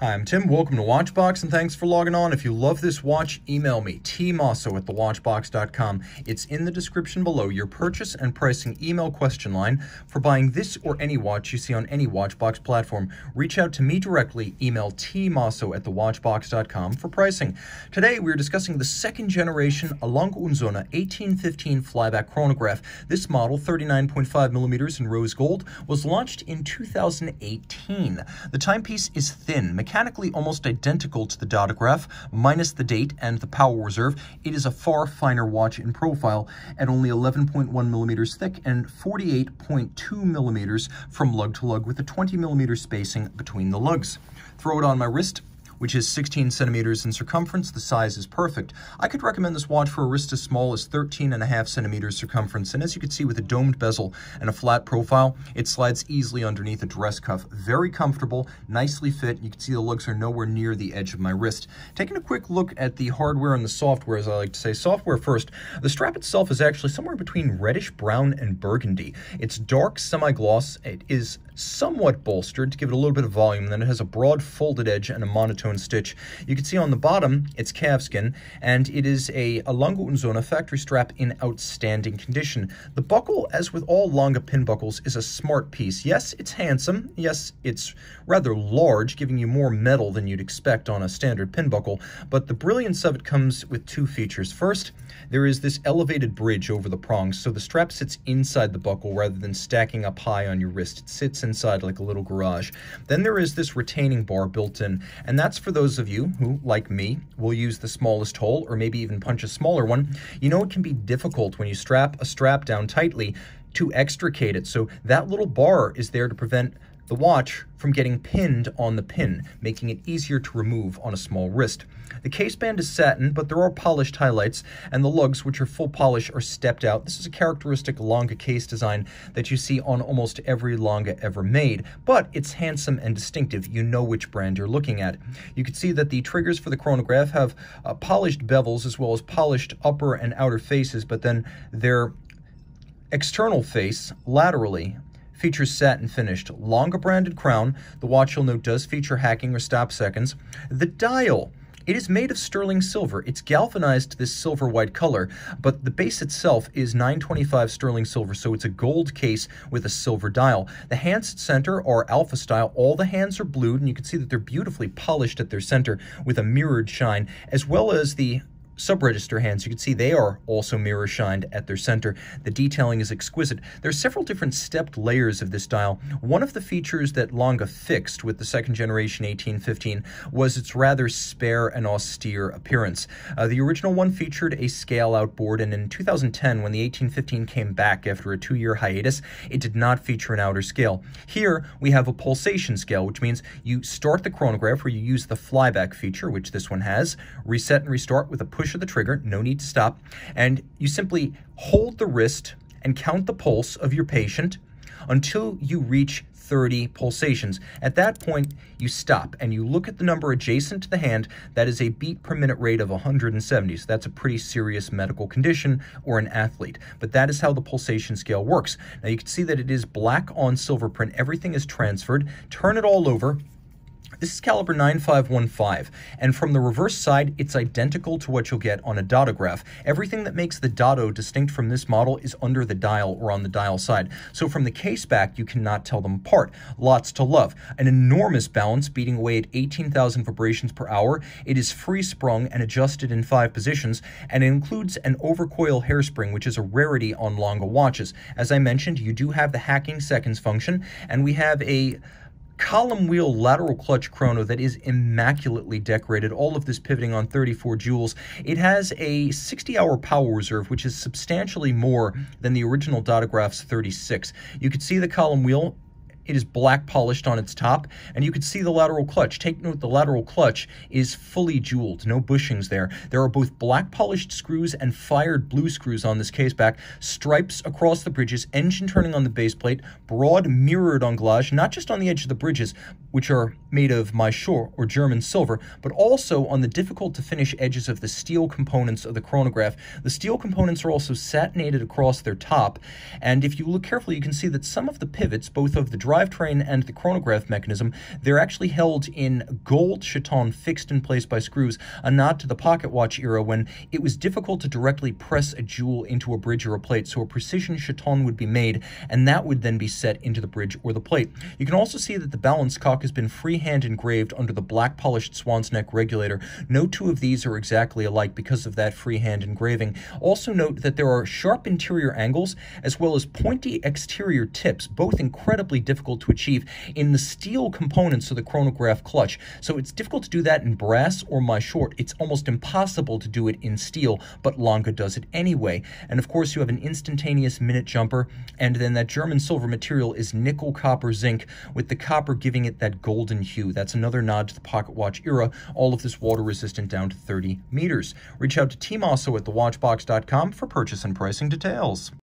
Hi, I'm Tim. Welcome to Watchbox, and thanks for logging on. If you love this watch, email me, tmosso@thewatchbox.com. It's in the description below, your purchase and pricing email question line for buying this or any watch you see on any Watchbox platform. Reach out to me directly, email tmosso@thewatchbox.com for pricing. Today, we're discussing the second generation Lange Sohne 1815 flyback chronograph. This model, 39.5 millimeters in rose gold, was launched in 2018. The timepiece is thin, mechanically almost identical to the dotograph, minus the date and the power reserve. It is a far finer watch in profile at only 11.1 millimeters thick and 48.2 millimeters from lug to lug with a 20 millimeter spacing between the lugs. Throw it on my wrist, which is 16 centimeters in circumference. The size is perfect. I could recommend this watch for a wrist as small as 13.5 centimeters circumference, and as you can see with a domed bezel and a flat profile, it slides easily underneath a dress cuff. Very comfortable, nicely fit. You can see the lugs are nowhere near the edge of my wrist. Taking a quick look at the hardware and the software, as I like to say. Software first. The strap itself is actually somewhere between reddish brown and burgundy. It's dark semi-gloss. It is somewhat bolstered to give it a little bit of volume. Then it has a broad folded edge and a monotone stitch. You can see on the bottom it's calfskin, and it is a Lange Sohne factory strap in outstanding condition. The buckle, as with all Lange pin buckles, is a smart piece. Yes, it's handsome. Yes, it's rather large, giving you more metal than you'd expect on a standard pin buckle, but the brilliance of it comes with two features. First, there is this elevated bridge over the prongs, so the strap sits inside the buckle rather than stacking up high on your wrist. It sits inside like a little garage. Then there is this retaining bar built in, and that's for those of you who, like me, will use the smallest hole or maybe even punch a smaller one. You know, it can be difficult when you strap a strap down tightly to extricate it, so that little bar is there to prevent the watch from getting pinned on the pin, making it easier to remove on a small wrist. The case band is satin, but there are polished highlights, and the lugs, which are full polish, are stepped out. This is a characteristic Lange case design that you see on almost every Lange ever made, but it's handsome and distinctive. You know which brand you're looking at. You can see that the triggers for the chronograph have polished bevels as well as polished upper and outer faces, but then their external face, laterally, features satin finished. Lange branded crown. The watch, you'll note, does feature hacking or stop seconds. The dial, it is made of sterling silver. It's galvanized to this silver white color, but the base itself is 925 sterling silver, so it's a gold case with a silver dial. The hands at center are alpha style. All the hands are blued, and you can see that they're beautifully polished at their center with a mirrored shine, as well as the sub-register hands. You can see they are also mirror shined at their center. The detailing is exquisite. There are several different stepped layers of this dial. One of the features that Lange fixed with the second generation 1815 was its rather spare and austere appearance. The original one featured a scale outboard, and in 2010, when the 1815 came back after a 2-year hiatus, it did not feature an outer scale. Here we have a pulsation scale, which means you start the chronograph where you use the flyback feature, which this one has, reset and restart with a push of the trigger, no need to stop, and you simply hold the wrist and count the pulse of your patient until you reach 30 pulsations. At that point, you stop and you look at the number adjacent to the hand. That is a beat per minute rate of 170. So that's a pretty serious medical condition or an athlete. But that is how the pulsation scale works. Now you can see that it is black on silver print. Everything is transferred. Turn it all over. This is caliber 9515, and from the reverse side, it's identical to what you'll get on a dotograph. Everything that makes the dotto distinct from this model is under the dial or on the dial side. So from the case back, you cannot tell them apart. Lots to love. An enormous balance, beating away at 18,000 vibrations per hour. It is free sprung and adjusted in 5 positions, and it includes an overcoil hairspring, which is a rarity on Lange watches. As I mentioned, you do have the hacking seconds function, and we have a column wheel lateral clutch chrono that is immaculately decorated, all of this pivoting on 34 joules. It has a 60-hour power reserve, which is substantially more than the original dotograph's 36. You can see the column wheel. It is black polished on its top, and you can see the lateral clutch. Take note, the lateral clutch is fully jeweled, no bushings there. There are both black polished screws and fired blue screws on this caseback, stripes across the bridges, engine turning on the base plate, broad mirrored anglage, not just on the edge of the bridges, which are made of Mosso or German silver, but also on the difficult-to-finish edges of the steel components of the chronograph. The steel components are also satinated across their top, and if you look carefully, you can see that some of the pivots, both of the drivetrain and the chronograph mechanism, they're actually held in gold chaton fixed in place by screws, a nod to the pocket watch era when it was difficult to directly press a jewel into a bridge or a plate, so a precision chaton would be made, and that would then be set into the bridge or the plate. You can also see that the balance cock has been freehand engraved under the black polished swan's neck regulator. No two of these are exactly alike because of that freehand engraving. Also note that there are sharp interior angles as well as pointy exterior tips, both incredibly difficult to achieve in the steel components of the chronograph clutch. So it's difficult to do that in brass or Mosso. It's almost impossible to do it in steel, but Lange does it anyway. And of course you have an instantaneous minute jumper, and then that German silver material is nickel copper zinc, with the copper giving it that golden hue. That's another nod to the pocket watch era. All of this water resistant down to 30 meters. Reach out to Team Mosso at thewatchbox.com for purchase and pricing details.